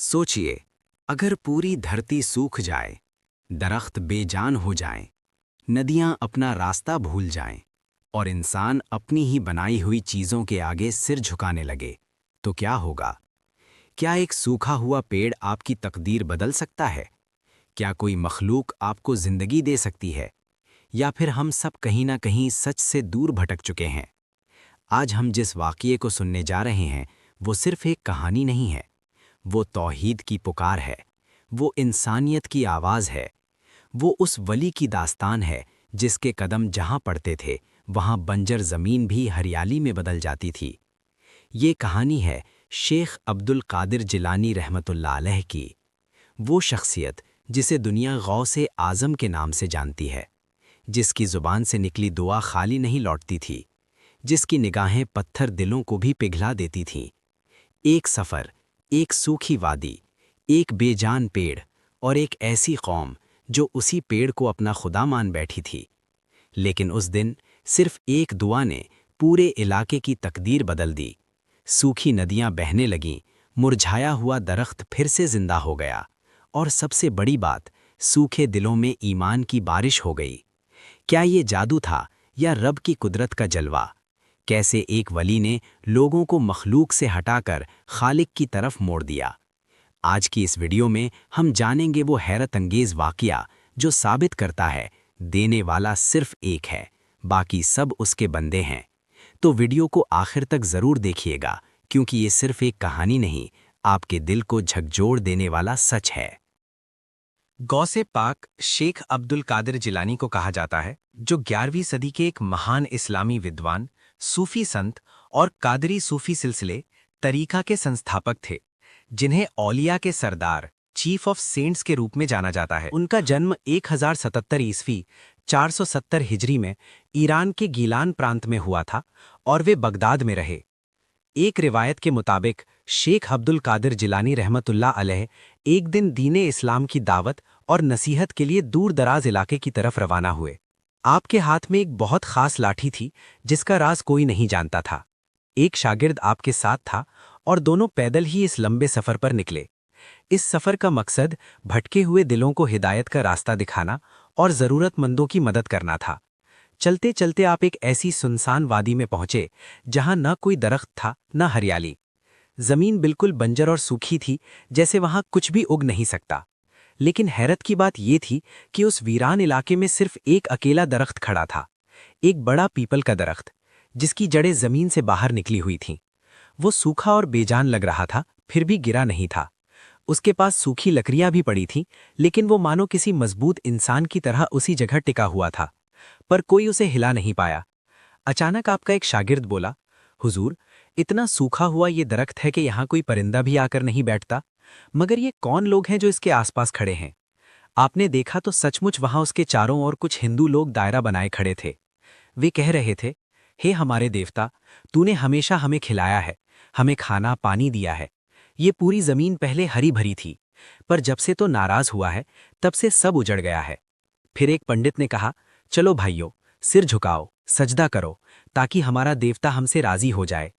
सोचिए, अगर पूरी धरती सूख जाए, दरख्त बेजान हो जाएं, नदियां अपना रास्ता भूल जाएं और इंसान अपनी ही बनाई हुई चीजों के आगे सिर झुकाने लगे, तो क्या होगा? क्या एक सूखा हुआ पेड़ आपकी तकदीर बदल सकता है? क्या कोई मखलूक आपको जिंदगी दे सकती है? या फिर हम सब कहीं ना कहीं सच से दूर भटक चुके हैं? आज हम जिस वाक़ये को सुनने जा रहे हैं, वो सिर्फ एक कहानी नहीं है। वो तौहीद की पुकार है, वो इंसानियत की आवाज़ है, वो उस वली की दास्तान है जिसके कदम जहाँ पड़ते थे वहाँ बंजर ज़मीन भी हरियाली में बदल जाती थी। ये कहानी है शेख अब्दुल कादिर जिलानी रहमतुल्लाह अलैह की। वो शख्सियत जिसे दुनिया गौसे आज़म के नाम से जानती है, जिसकी ज़ुबान से निकली दुआ खाली नहीं लौटती थी, जिसकी निगाहें पत्थर दिलों को भी पिघला देती थीं। एक सफ़र, एक सूखी वादी, एक बेजान पेड़ और एक ऐसी कौम जो उसी पेड़ को अपना खुदा मान बैठी थी। लेकिन उस दिन सिर्फ एक दुआ ने पूरे इलाके की तकदीर बदल दी। सूखी नदियां बहने लगीं, मुरझाया हुआ दरख्त फिर से जिंदा हो गया और सबसे बड़ी बात, सूखे दिलों में ईमान की बारिश हो गई। क्या ये जादू था या रब की कुदरत का जलवा? कैसे एक वली ने लोगों को मखलूक से हटाकर खालिक की तरफ मोड़ दिया? आज की इस वीडियो में हम जानेंगे वो हैरत अंगेज वाक़या जो साबित करता है देने वाला सिर्फ एक है, बाकी सब उसके बंदे हैं। तो वीडियो को आखिर तक ज़रूर देखिएगा, क्योंकि ये सिर्फ एक कहानी नहीं, आपके दिल को झकझोर देने वाला सच है। गौसे पाक शेख अब्दुल कादिर जिलानी को कहा जाता है, जो 11वीं सदी के एक महान इस्लामी विद्वान, सूफी संत और कादरी सूफी सिलसिले तरीका के संस्थापक थे, जिन्हें औलिया के सरदार, चीफ ऑफ सेंट्स के रूप में जाना जाता है। उनका जन्म 1077 ईस्वी 470 हिजरी में ईरान के गीलान प्रांत में हुआ था और वे बगदाद में रहे। एक रिवायत के मुताबिक शेख अब्दुल कादिर जिलानी रहमतुल्लाह अलैह एक दिन दीने इस्लाम की दावत और नसीहत के लिए दूर दराज इलाके की तरफ रवाना हुए। आपके हाथ में एक बहुत खास लाठी थी जिसका राज कोई नहीं जानता था। एक शागिर्द आपके साथ था और दोनों पैदल ही इस लंबे सफर पर निकले। इस सफर का मकसद भटके हुए दिलों को हिदायत का रास्ता दिखाना और ज़रूरतमंदों की मदद करना था। चलते चलते आप एक ऐसी सुनसान वादी में पहुंचे जहां न कोई दरख्त था न हरियाली। जमीन बिल्कुल बंजर और सूखी थी, जैसे वहां कुछ भी उग नहीं सकता। लेकिन हैरत की बात यह थी कि उस वीरान इलाके में सिर्फ एक अकेला दरख्त खड़ा था, एक बड़ा पीपल का दरख्त, जिसकी जड़ें जमीन से बाहर निकली हुई थीं। वो सूखा और बेजान लग रहा था, फिर भी गिरा नहीं था। उसके पास सूखी लकड़ियां भी पड़ी थीं, लेकिन वो मानो किसी मजबूत इंसान की तरह उसी जगह टिका हुआ था, पर कोई उसे हिला नहीं पाया। अचानक आपका एक शागिर्द बोला, हुजूर, इतना सूखा हुआ ये दरख्त है कि यहाँ कोई परिंदा भी आकर नहीं बैठता, मगर ये कौन लोग हैं जो इसके आसपास खड़े हैं? आपने देखा तो सचमुच वहां उसके चारों ओर कुछ हिंदू लोग दायरा बनाए खड़े थे। वे कह रहे थे, हे हमारे देवता, तूने हमेशा हमें खिलाया है, हमें खाना पानी दिया है। ये पूरी जमीन पहले हरी भरी थी, पर जब से तो नाराज हुआ है, तब से सब उजड़ गया है। फिर एक पंडित ने कहा, चलो भाइयों, सिर झुकाओ, सजदा करो, ताकि हमारा देवता हमसे राजी हो जाए।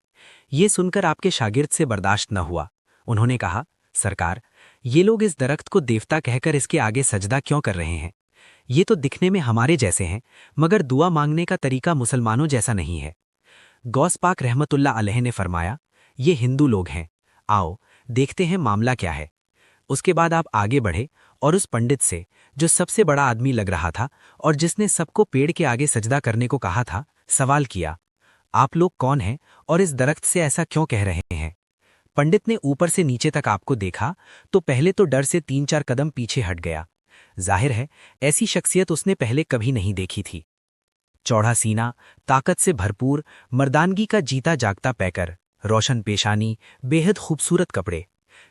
ये सुनकर आपके शागिर्द से बर्दाश्त न हुआ। उन्होंने कहा, सरकार, ये लोग इस दरख्त को देवता कहकर इसके आगे सजदा क्यों कर रहे हैं? ये तो दिखने में हमारे जैसे हैं, मगर दुआ मांगने का तरीका मुसलमानों जैसा नहीं है। गौस पाक रहमतुल्लाह अलैह ने फरमाया, ये हिंदू लोग हैं, आओ देखते हैं मामला क्या है। उसके बाद आप आगे बढ़े और उस पंडित से, जो सबसे बड़ा आदमी लग रहा था और जिसने सबको पेड़ के आगे सजदा करने को कहा था, सवाल किया, आप लोग कौन हैं और इस दरख्त से ऐसा क्यों कह रहे हैं? पंडित ने ऊपर से नीचे तक आपको देखा तो पहले तो डर से 3-4 कदम पीछे हट गया। जाहिर है ऐसी शख्सियत उसने पहले कभी नहीं देखी थी। चौड़ा सीना, ताकत से भरपूर, मर्दानगी का जीता जागता पैकर, रोशन पेशानी, बेहद खूबसूरत कपड़े।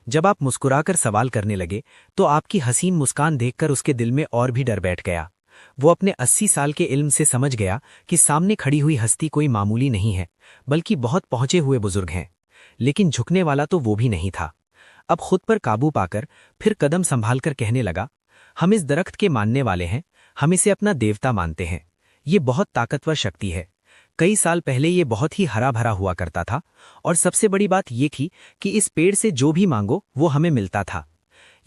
जब आप मुस्कुराकर सवाल करने लगे तो आपकी हसीन मुस्कान देखकर उसके दिल में और भी डर बैठ गया। वो अपने 80 साल के इल्म से समझ गया कि सामने खड़ी हुई हस्ती कोई मामूली नहीं है, बल्कि बहुत पहुंचे हुए बुजुर्ग हैं। लेकिन झुकने वाला तो वो भी नहीं था। अब खुद पर काबू पाकर फिर कदम संभालकर कहने लगा, हम इस दरख्त के मानने वाले हैं, हम इसे अपना देवता मानते हैं। ये बहुत ताकतवर शक्ति है। कई साल पहले ये बहुत ही हरा भरा हुआ करता था और सबसे बड़ी बात ये थी कि इस पेड़ से जो भी मांगो वो हमें मिलता था।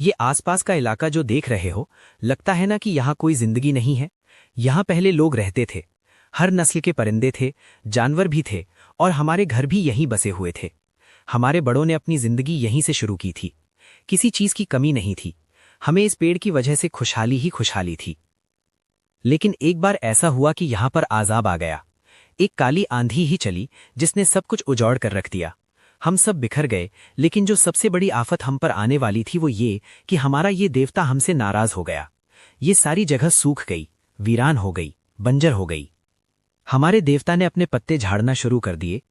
ये आसपास का इलाका जो देख रहे हो, लगता है ना कि यहाँ कोई जिंदगी नहीं है। यहाँ पहले लोग रहते थे, हर नस्ल के परिंदे थे, जानवर भी थे और हमारे घर भी यहीं बसे हुए थे। हमारे बड़ों ने अपनी जिंदगी यहीं से शुरू की थी। किसी चीज की कमी नहीं थी। हमें इस पेड़ की वजह से खुशहाली ही खुशहाली थी। लेकिन एक बार ऐसा हुआ कि यहाँ पर आजाब आ गया। एक काली आंधी ही चली जिसने सब कुछ उजाड़ कर रख दिया। हम सब बिखर गए, लेकिन जो सबसे बड़ी आफत हम पर आने वाली थी वो ये कि हमारा ये देवता हमसे नाराज हो गया। ये सारी जगह सूख गई, वीरान हो गई, बंजर हो गई। हमारे देवता ने अपने पत्ते झाड़ना शुरू कर दिए।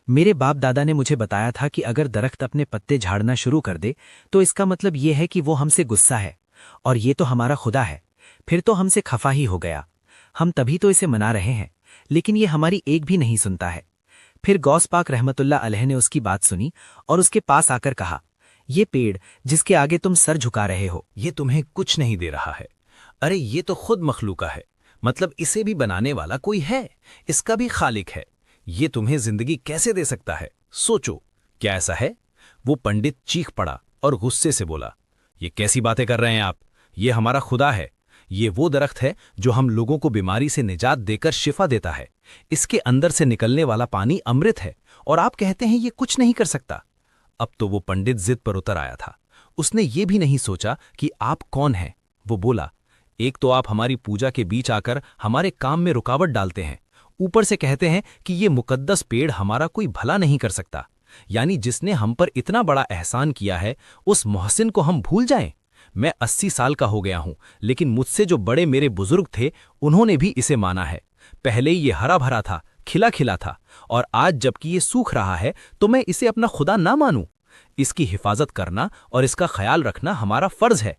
मेरे बाप दादा ने मुझे बताया था कि अगर दरख्त अपने पत्ते झाड़ना शुरू कर दे तो इसका मतलब ये है कि वो हमसे गुस्सा है, और ये तो हमारा खुदा है। फिर तो हमसे खफा ही हो गया। हम तभी तो इसे मना रहे हैं, लेकिन ये हमारी एक भी नहीं सुनता है। फिर गौस पाक रहमतुल्लाह अलैह ने उसकी बात सुनी और उसके पास आकर कहा, ये पेड़ जिसके आगे तुम सर झुका रहे हो, ये तुम्हें कुछ नहीं दे रहा है। अरे ये तो खुद मखलूका है, मतलब इसे भी बनाने वाला कोई है, इसका भी खालिक है। ये तुम्हें जिंदगी कैसे दे सकता है? सोचो, क्या ऐसा है? वो पंडित चीख पड़ा और गुस्से से बोला, ये कैसी बातें कर रहे हैं आप? ये हमारा खुदा है। ये वो दरख्त है जो हम लोगों को बीमारी से निजात देकर शिफा देता है। इसके अंदर से निकलने वाला पानी अमृत है, और आप कहते हैं ये कुछ नहीं कर सकता। अब तो वो पंडित जिद पर उतर आया था। उसने ये भी नहीं सोचा कि आप कौन हैं। वो बोला, एक तो आप हमारी पूजा के बीच आकर हमारे काम में रुकावट डालते हैं, ऊपर से कहते हैं कि ये मुकद्दस पेड़ हमारा कोई भला नहीं कर सकता। यानी जिसने हम पर इतना बड़ा एहसान किया है उस मोहसिन को हम भूल जाएं। मैं 80 साल का हो गया हूं, लेकिन मुझसे जो बड़े मेरे बुजुर्ग थे उन्होंने भी इसे माना है। पहले ये हरा भरा था, खिला खिला था, और आज जबकि ये सूख रहा है तो मैं इसे अपना खुदा ना मानूं। इसकी हिफाजत करना और इसका ख्याल रखना हमारा फर्ज है।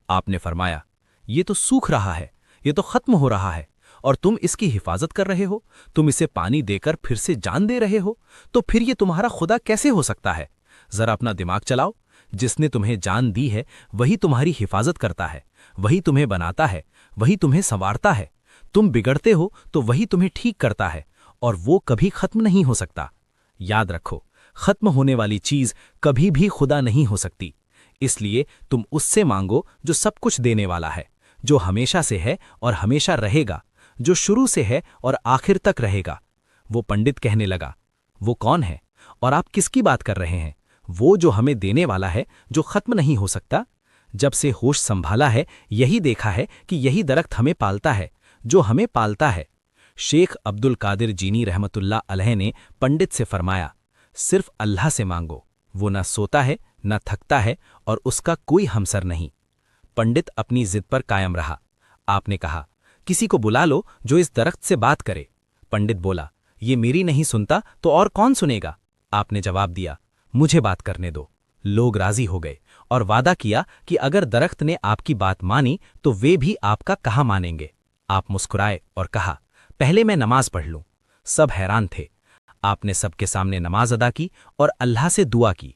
आपने फरमाया, ये तो सूख रहा है, ये तो खत्म हो रहा है, और तुम इसकी हिफाजत कर रहे हो, तुम इसे पानी देकर फिर से जान दे रहे हो, तो फिर ये तुम्हारा खुदा कैसे हो सकता है? जरा अपना दिमाग चलाओ। जिसने तुम्हें जान दी है वही तुम्हारी हिफाजत करता है, वही तुम्हें बनाता है, वही तुम्हें संवारता है। तुम बिगड़ते हो तो वही तुम्हें ठीक करता है, और वो कभी खत्म नहीं हो सकता। याद रखो, खत्म होने वाली चीज कभी भी खुदा नहीं हो सकती। इसलिए तुम उससे मांगो जो सब कुछ देने वाला है, जो हमेशा से है और हमेशा रहेगा, जो शुरू से है और आखिर तक रहेगा। वो पंडित कहने लगा, वो कौन है और आप किसकी बात कर रहे हैं? वो जो हमें देने वाला है, जो खत्म नहीं हो सकता। जब से होश संभाला है यही देखा है कि यही दरख्त हमें पालता है, जो हमें पालता है। शेख अब्दुल कादिर जीनी रहमतुल्लाह अलैह ने पंडित से फरमाया, सिर्फ अल्लाह से मांगो, वो न सोता है न थकता है और उसका कोई हमसर नहीं। पंडित अपनी जिद पर कायम रहा। आपने कहा, किसी को बुला लो जो इस दरख्त से बात करे। पंडित बोला, ये मेरी नहीं सुनता तो और कौन सुनेगा? आपने जवाब दिया, मुझे बात करने दो। लोग राजी हो गए और वादा किया कि अगर दरख्त ने आपकी बात मानी तो वे भी आपका कहा मानेंगे। आप मुस्कुराए और कहा, पहले मैं नमाज पढ़ लूं। सब हैरान थे। आपने सबके सामने नमाज अदा की और अल्लाह से दुआ की,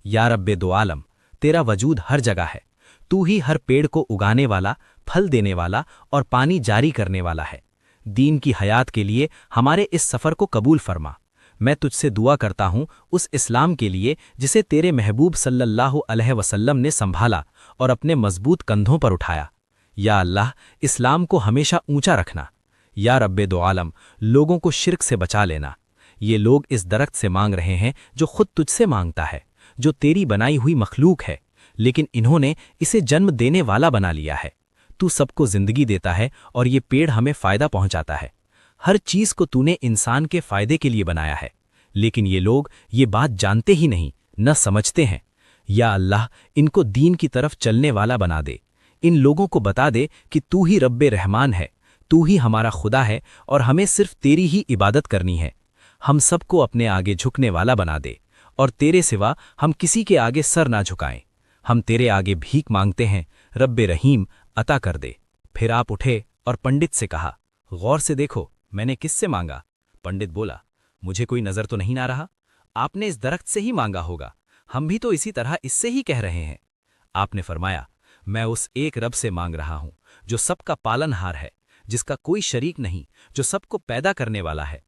या रब्बे दो आलम, तेरा वजूद हर जगह है। तू ही हर पेड़ को उगाने वाला, फल देने वाला और पानी जारी करने वाला है। दीन की हयात के लिए हमारे इस सफ़र को कबूल फरमा। मैं तुझसे दुआ करता हूँ उस इस्लाम के लिए जिसे तेरे महबूब सल्लल्लाहु अलैहि वसल्लम ने संभाला और अपने मजबूत कंधों पर उठाया। या अल्लाह, इस्लाम को हमेशा ऊंचा रखना। या रब्बे दो आलम, लोगों को शिर्क से बचा लेना। ये लोग इस दरख्त से मांग रहे हैं जो खुद तुझसे मांगता है, जो तेरी बनाई हुई मखलूक है, लेकिन इन्होंने इसे जन्म देने वाला बना लिया है। तू सबको जिंदगी देता है और ये पेड़ हमें फ़ायदा पहुंचाता है। हर चीज़ को तूने इंसान के फ़ायदे के लिए बनाया है, लेकिन ये लोग ये बात जानते ही नहीं, न समझते हैं। या अल्लाह, इनको दीन की तरफ चलने वाला बना दे। इन लोगों को बता दे कि तू ही रब्बे रहमान है, तू ही हमारा खुदा है और हमें सिर्फ तेरी ही इबादत करनी है। हम सबको अपने आगे झुकने वाला बना दे और तेरे सिवा हम किसी के आगे सर ना झुकाएं। हम तेरे आगे भीख मांगते हैं, रब्बे रहीम अता कर दे। फिर आप उठे और पंडित से कहा, गौर से देखो मैंने किससे मांगा? पंडित बोला, मुझे कोई नज़र तो नहीं आ रहा। आपने इस दरख्त से ही मांगा होगा, हम भी तो इसी तरह इससे ही कह रहे हैं। आपने फरमाया, मैं उस एक रब से मांग रहा हूं जो सबका पालनहार है, जिसका कोई शरीक नहीं, जो सबको पैदा करने वाला है।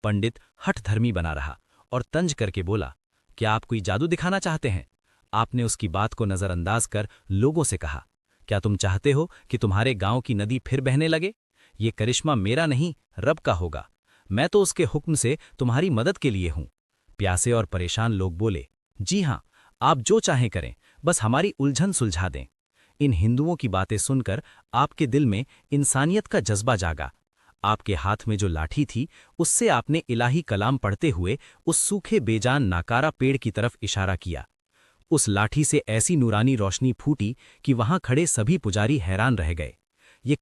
पंडित हठधर्मी बना रहा और तंज करके बोला, क्या आप कोई जादू दिखाना चाहते हैं? आपने उसकी बात को नजरअंदाज कर लोगों से कहा, क्या तुम चाहते हो कि तुम्हारे गांव की नदी फिर बहने लगे? ये करिश्मा मेरा नहीं, रब का होगा। मैं तो उसके हुक्म से तुम्हारी मदद के लिए हूं। प्यासे और परेशान लोग बोले, जी हां, आप जो चाहें करें, बस हमारी उलझन सुलझा दें। इन हिंदुओं की बातें सुनकर आपके दिल में इंसानियत का जज्बा जागा। आपके हाथ में जो लाठी थी, उससे आपने इलाही कलाम पढ़ते हुए उस सूखे बेजान नाकारा पेड़ की तरफ इशारा किया। उस लाठी से ऐसी नूरानी रोशनी फूटी कि वहां खड़े सभी पुजारी हैरान रह गए।